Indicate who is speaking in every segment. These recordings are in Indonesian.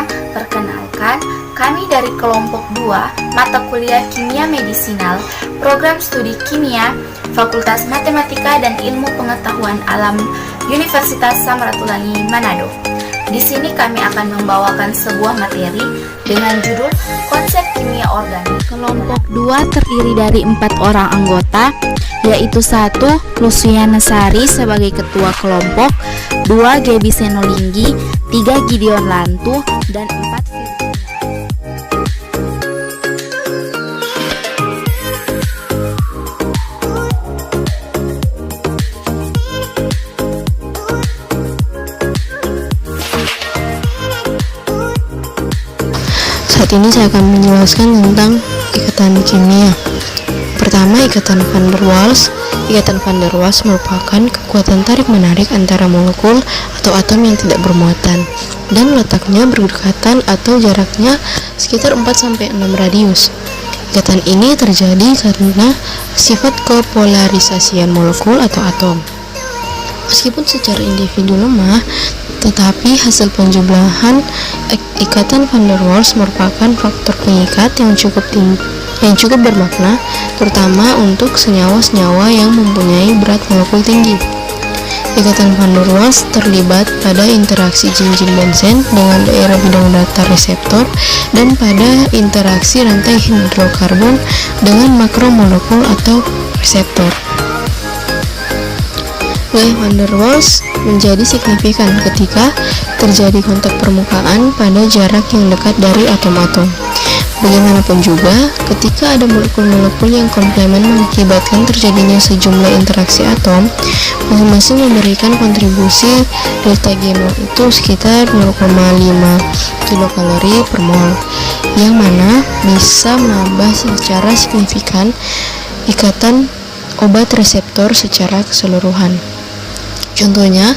Speaker 1: Perkenalkan, kami dari kelompok 2 mata kuliah Kimia Medisinal, Program Studi Kimia, Fakultas Matematika dan Ilmu Pengetahuan Alam, Universitas Samratulangi, Manado. Di sini kami akan membawakan sebuah materi dengan judul Konsep Kimia Organik.
Speaker 2: Kelompok 2 terdiri dari 4 orang anggota, yaitu 1. Luciana Sari sebagai ketua kelompok, 2. Gaby Senolinggi, 3. Gideon Lantuh, dan 4.
Speaker 3: Saat ini saya akan menjelaskan tentang ikatan kimia. Pertama, ikatan van der Waals. Ikatan van der Waals merupakan kekuatan tarik-menarik antara molekul atau atom yang tidak bermuatan dan letaknya berdekatan atau jaraknya sekitar 4-6 radius. Ikatan ini terjadi karena sifat kepolarisasian molekul atau atom. Meskipun secara individu lemah, tetapi hasil penjumlahan ikatan van der Waals merupakan faktor pengikat yang cukup bermakna, terutama untuk senyawa-senyawa yang mempunyai berat molekul tinggi. Ikatan van der Waals terlibat pada interaksi cincin benzen dengan daerah bidang datar reseptor dan pada interaksi rantai hidrokarbon dengan makromolekul atau reseptor. Wilayah van der Waals menjadi signifikan ketika terjadi kontak permukaan pada jarak yang dekat dari atom-atom. Bagaimanapun juga, ketika ada molekul-molekul yang komplemen mengakibatkan terjadinya sejumlah interaksi atom, masing-masing memberikan kontribusi delta G0 itu sekitar 0,5 kilokalori per mol, yang mana bisa menambah secara signifikan ikatan obat reseptor secara keseluruhan. Contohnya,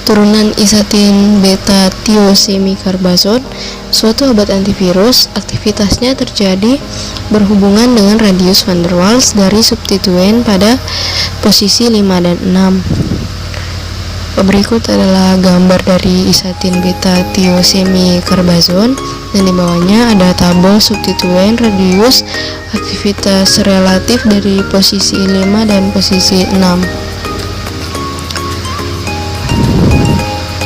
Speaker 3: turunan isatin beta tiosemikarbazon, suatu obat antivirus, aktivitasnya terjadi berhubungan dengan radius van der Waals dari substituen pada posisi 5 dan 6. Berikut adalah gambar dari isatin beta tiosemikarbazon, dan di bawahnya ada tabel substituen radius aktivitas relatif dari posisi 5 dan posisi 6.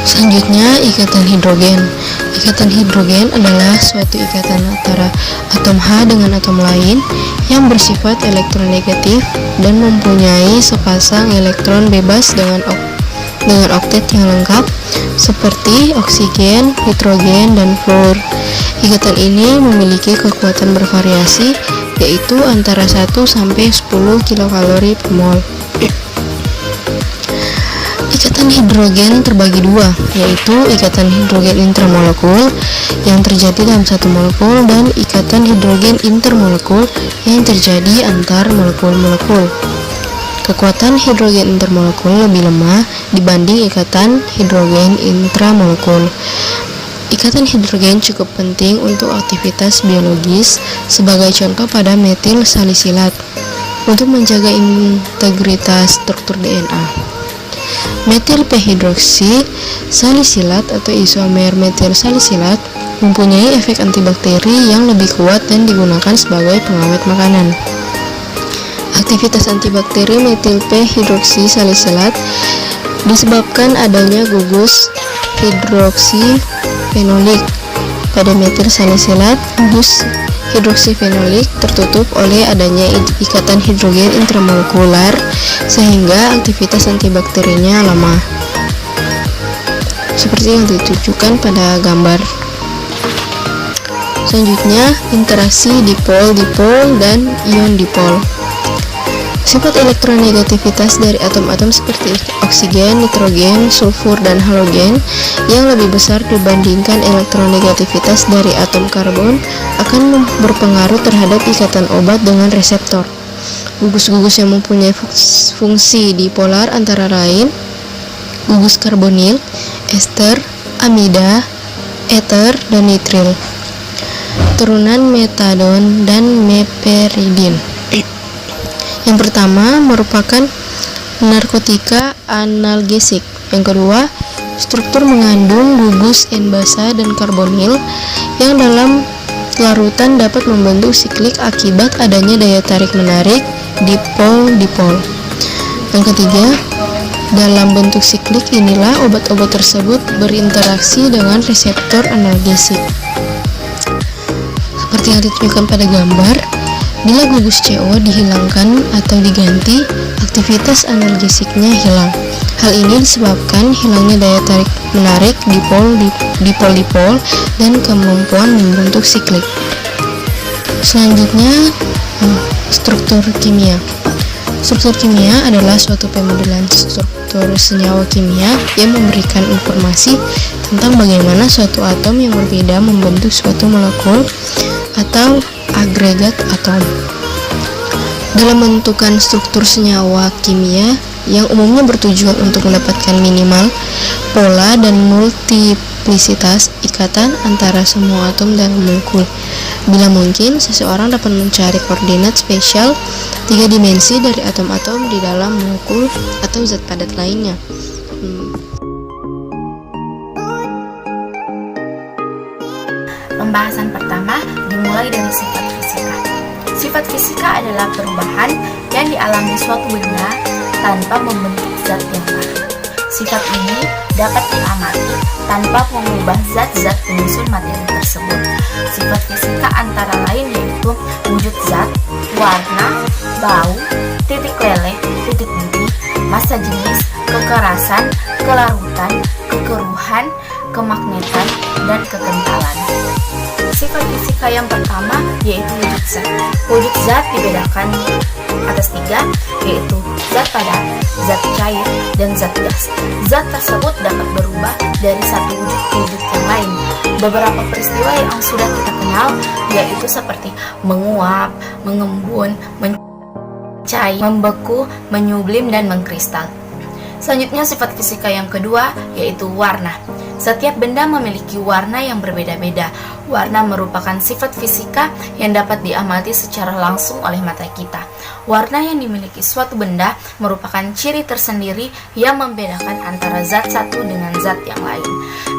Speaker 3: Selanjutnya, ikatan hidrogen. Ikatan hidrogen adalah suatu ikatan antara atom H dengan atom lain yang bersifat elektronegatif dan mempunyai sepasang elektron bebas dengan oktet yang lengkap seperti oksigen, nitrogen, dan fluor. Ikatan ini memiliki kekuatan bervariasi, yaitu antara 1 sampai 10 kilokalori per mol. Ikatan hidrogen terbagi dua, yaitu ikatan hidrogen intramolekul yang terjadi dalam satu molekul dan ikatan hidrogen intermolekul yang terjadi antar molekul-molekul. Kekuatan hidrogen intermolekul lebih lemah dibanding ikatan hidrogen intramolekul. Ikatan hidrogen cukup penting untuk aktivitas biologis, sebagai contoh pada metil salisilat untuk menjaga integritas struktur DNA. Metil p-hidroksi salisilat atau isomer metil salisilat mempunyai efek antibakteri yang lebih kuat dan digunakan sebagai pengawet makanan. Aktivitas antibakteri metil p-hidroksi salisilat disebabkan adanya gugus hidroksifenolik. Pada metil salisilat, gugus hidroksifenolik tertutup oleh adanya ikatan hidrogen intramolekular sehingga aktivitas antibakterinya lemah, seperti yang ditunjukkan pada gambar. Selanjutnya, interaksi dipol-dipol dan ion dipol. Sifat elektronegativitas dari atom-atom seperti oksigen, nitrogen, sulfur, dan halogen yang lebih besar dibandingkan elektronegativitas dari atom karbon akan berpengaruh terhadap ikatan obat dengan reseptor. Gugus-gugus yang mempunyai fungsi dipolar antara lain gugus karbonil, ester, amida, eter, dan nitril, turunan metadon, dan meperidin. Yang pertama merupakan narkotika analgesik, yang kedua struktur mengandung gugus N-basa dan karbonil yang dalam larutan dapat membentuk siklik akibat adanya daya tarik menarik dipol-dipol. Yang ketiga, dalam bentuk siklik inilah obat-obat tersebut berinteraksi dengan reseptor analgesik. Seperti yang ditunjukkan pada gambar, bila gugus CO dihilangkan atau diganti, aktivitas analgesiknya hilang. Hal ini disebabkan hilangnya daya tarik menarik dipol-dipol dan kemampuan membentuk siklik. Selanjutnya, struktur kimia. Struktur kimia adalah suatu pemodelan struktur senyawa kimia yang memberikan informasi tentang bagaimana suatu atom yang berbeda membentuk suatu molekul atau agregat atom. Dalam menentukan struktur senyawa kimia yang umumnya bertujuan untuk mendapatkan minimal, pola, dan multiplisitas ikatan antara semua atom dalam molekul. Bila mungkin, seseorang dapat mencari koordinat spesial 3 dimensi dari atom-atom di dalam molekul atau zat padat lainnya.
Speaker 1: Pembahasan pertama dimulai dari sifat fisika. Sifat fisika adalah perubahan yang dialami suatu benda tanpa membentuk zat yang baru. Sifat ini dapat diamati tanpa mengubah zat-zat penyusun materi tersebut. Sifat fisika antara lain yaitu wujud zat, warna, bau, titik leleh, titik didih, massa jenis, kekerasan, kelarutan, kekeruhan, kemagnetan, dan kekentalan. Sifat fisika yang pertama yaitu wujud zat. Wujud zat dibedakan atas 3, yaitu zat padat, zat cair, dan zat gas. Zat tersebut dapat berubah dari satu wujud ke wujud yang lain. Beberapa peristiwa yang sudah kita kenal yaitu seperti menguap, mengembun, mencair, membeku, menyublim, dan mengkristal. Selanjutnya sifat fisika yang kedua yaitu warna. Setiap benda memiliki warna yang berbeda-beda. Warna merupakan sifat fisika yang dapat diamati secara langsung oleh mata kita. Warna yang dimiliki suatu benda merupakan ciri tersendiri yang membedakan antara zat satu dengan zat yang lain.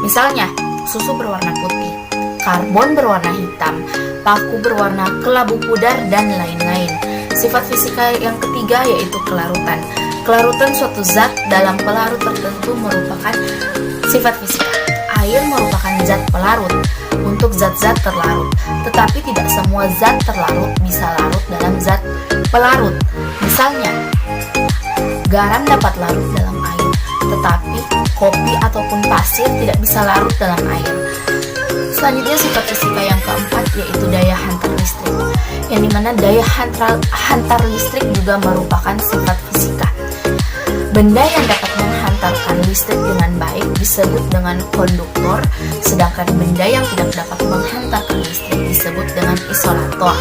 Speaker 1: Misalnya, susu berwarna putih, karbon berwarna hitam, paku berwarna kelabu pudar, dan lain-lain. Sifat fisika yang ketiga yaitu kelarutan. Kelarutan suatu zat dalam pelarut tertentu merupakan sifat fisika. Air merupakan zat pelarut untuk zat-zat terlarut, tetapi tidak semua zat terlarut bisa larut dalam zat pelarut. Misalnya, garam dapat larut dalam air, tetapi kopi ataupun pasir tidak bisa larut dalam air. Selanjutnya sifat fisika yang keempat yaitu daya hantar listrik, yang dimana daya hantar listrik juga merupakan sifat fisika. Benda yang dapat menghantarkan listrik dengan baik disebut dengan konduktor, sedangkan benda yang tidak dapat menghantarkan listrik disebut dengan isolator.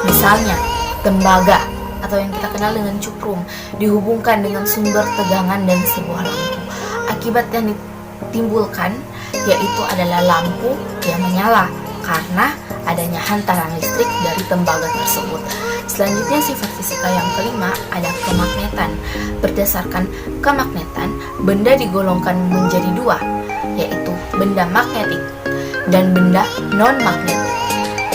Speaker 1: Misalnya, tembaga atau yang kita kenal dengan cuprum dihubungkan dengan sumber tegangan dan sebuah lampu. Akibat yang ditimbulkan yaitu adalah lampu yang menyala karena adanya hantaran listrik dari tembaga tersebut. Selanjutnya sifat fisika yang kelima ada kemagnetan. Berdasarkan kemagnetan, benda digolongkan menjadi 2, yaitu benda magnetik dan benda non-magnetik.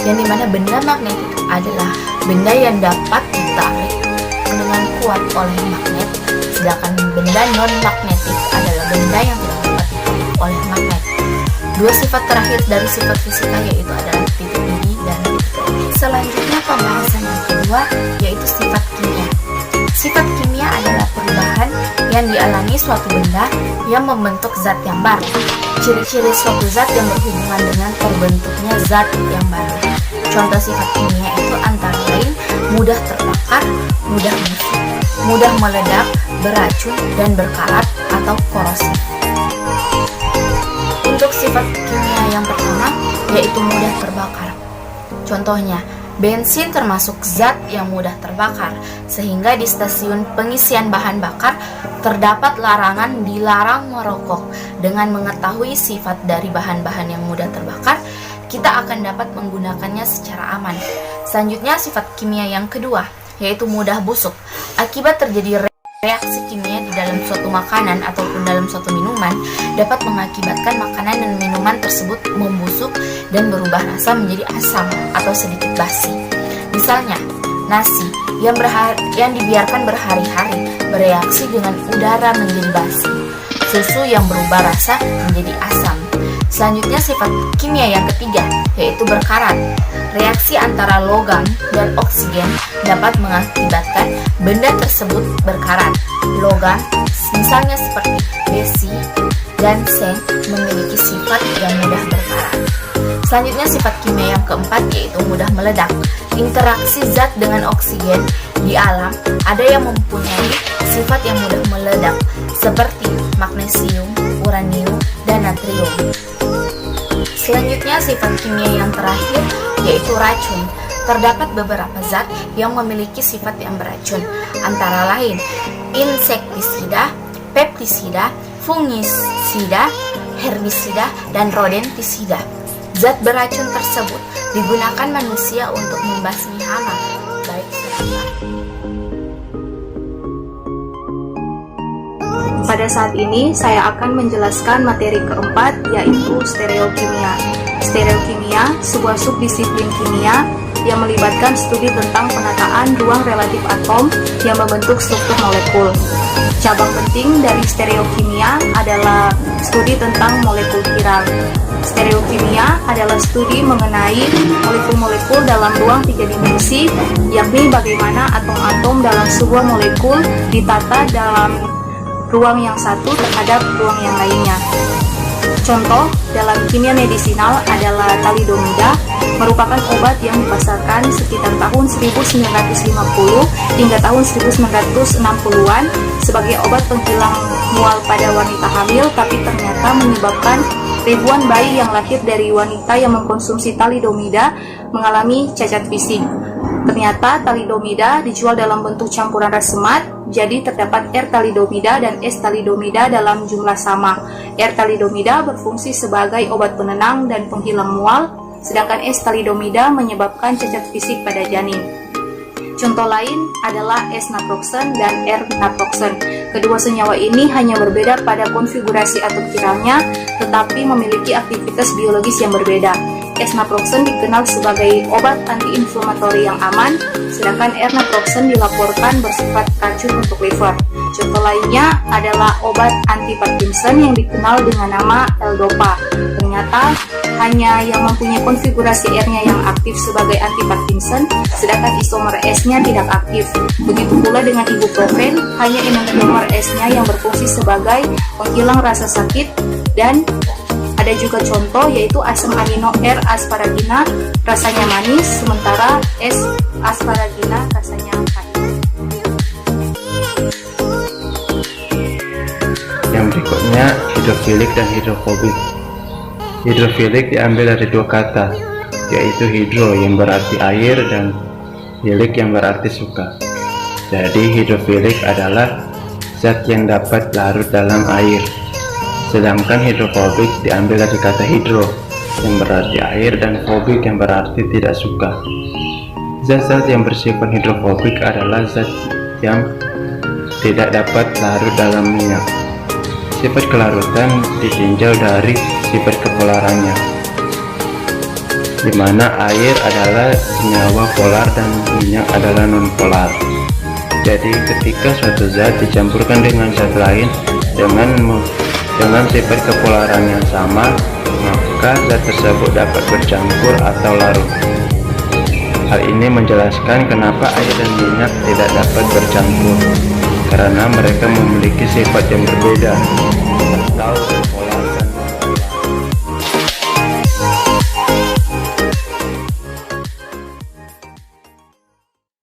Speaker 1: Yang dimana benda magnetik adalah benda yang dapat ditarik dengan kuat oleh magnet, sedangkan benda non-magnetik adalah benda yang tidak dapat ditarik oleh magnet. Dua sifat terakhir dari sifat fisika yaitu adalah titik didih dan titik leleh. Selanjutnya pembahasan yang kedua yaitu sifat kimia. Sifat kimia adalah perubahan yang dialami suatu benda yang membentuk zat yang baru. Ciri-ciri suatu zat yang berhubungan dengan terbentuknya zat yang baru. Contoh sifat kimia itu antara lain mudah terbakar, mudah busuk, mudah meledak, beracun, dan berkarat atau korosif. Untuk sifat kimia yang pertama yaitu mudah terbakar. Contohnya, bensin termasuk zat yang mudah terbakar, sehingga di stasiun pengisian bahan bakar terdapat larangan dilarang merokok. Dengan mengetahui sifat dari bahan-bahan yang mudah terbakar, kita akan dapat menggunakannya secara aman. Selanjutnya sifat kimia yang kedua yaitu mudah busuk. Akibat terjadi Reaksi kimia di dalam suatu makanan ataupun dalam suatu minuman dapat mengakibatkan makanan dan minuman tersebut membusuk dan berubah rasa menjadi asam atau sedikit basi. Misalnya, nasi yang dibiarkan berhari-hari bereaksi dengan udara menjadi basi. Susu yang berubah rasa menjadi asam. Selanjutnya sifat kimia yang ketiga, yaitu berkarat. Reaksi antara logam dan oksigen dapat mengakibatkan benda tersebut berkarat. Logam, misalnya seperti besi dan seng, memiliki sifat yang mudah berkarat. Selanjutnya sifat kimia yang keempat, yaitu mudah meledak. Interaksi zat dengan oksigen di alam ada yang mempunyai sifat yang mudah meledak, seperti magnesium, uranium, dan natrium. Selanjutnya sifat kimia yang terakhir, yaitu racun. Terdapat beberapa zat yang memiliki sifat yang beracun, antara lain insektisida, pestisida, fungisida, herbisida, dan rodentisida. Zat beracun tersebut digunakan manusia untuk membasmi hama, baik serangga.
Speaker 4: Pada saat ini saya akan menjelaskan materi keempat, yaitu stereokimia. Stereokimia, sebuah subdisiplin kimia yang melibatkan studi tentang penataan ruang relatif atom yang membentuk struktur molekul. Cabang penting dari stereokimia adalah studi tentang molekul chiral. Stereokimia adalah studi mengenai molekul-molekul dalam ruang 3 dimensi, yakni bagaimana atom-atom dalam sebuah molekul ditata dalam ruang yang satu terhadap ruang yang lainnya. Contoh dalam kimia medisinal adalah thalidomida, merupakan obat yang dipasarkan sekitar tahun 1950 hingga tahun 1960-an sebagai obat penghilang mual pada wanita hamil, tapi ternyata menyebabkan ribuan bayi yang lahir dari wanita yang mengkonsumsi thalidomida mengalami cacat fisik. Ternyata thalidomida dijual dalam bentuk campuran rasemat, jadi terdapat R-thalidomida dan S-thalidomida dalam jumlah sama. R-thalidomida berfungsi sebagai obat penenang dan penghilang mual, sedangkan S-thalidomida menyebabkan cacat fisik pada janin. Contoh lain adalah S-naproxen dan R-naproxen. Kedua senyawa ini hanya berbeda pada konfigurasi atom chiralnya, tetapi memiliki aktivitas biologis yang berbeda. S-naproxen dikenal sebagai obat anti-inflamatori yang aman, sedangkan R-naproxen dilaporkan bersifat racun untuk liver. Contoh lainnya adalah obat anti-Parkinson yang dikenal dengan nama L-Dopa. Ternyata hanya yang mempunyai konfigurasi R-nya yang aktif sebagai anti-Parkinson, sedangkan isomer S-nya tidak aktif. Begitu pula dengan ibuprofen, hanya enantiomer S-nya yang berfungsi sebagai penghilang rasa sakit, dan ada juga contoh yaitu asam amino R-asparagina rasanya manis, sementara S-asparagina rasanya pahit.
Speaker 5: Yang berikutnya hidrofilik dan hidrofobik. Hidrofilik diambil dari dua kata, yaitu hidro yang berarti air dan filik yang berarti suka. Jadi hidrofilik adalah zat yang dapat larut dalam air. Sedangkan hidrofobik diambil dari kata hidro yang berarti air dan fobik yang berarti tidak suka. Zat-zat yang bersifat hidrofobik adalah zat yang tidak dapat larut dalam minyak. Sifat kelarutan ditinjau dari sifat kepolarannya, di mana air adalah senyawa polar dan minyak adalah non-polar. Jadi ketika suatu zat dicampurkan dengan zat lain dengan sifat kepolaran yang sama, maka zat tersebut dapat bercampur atau larut. Hal ini menjelaskan kenapa air dan minyak tidak dapat bercampur, karena mereka memiliki sifat yang berbeda.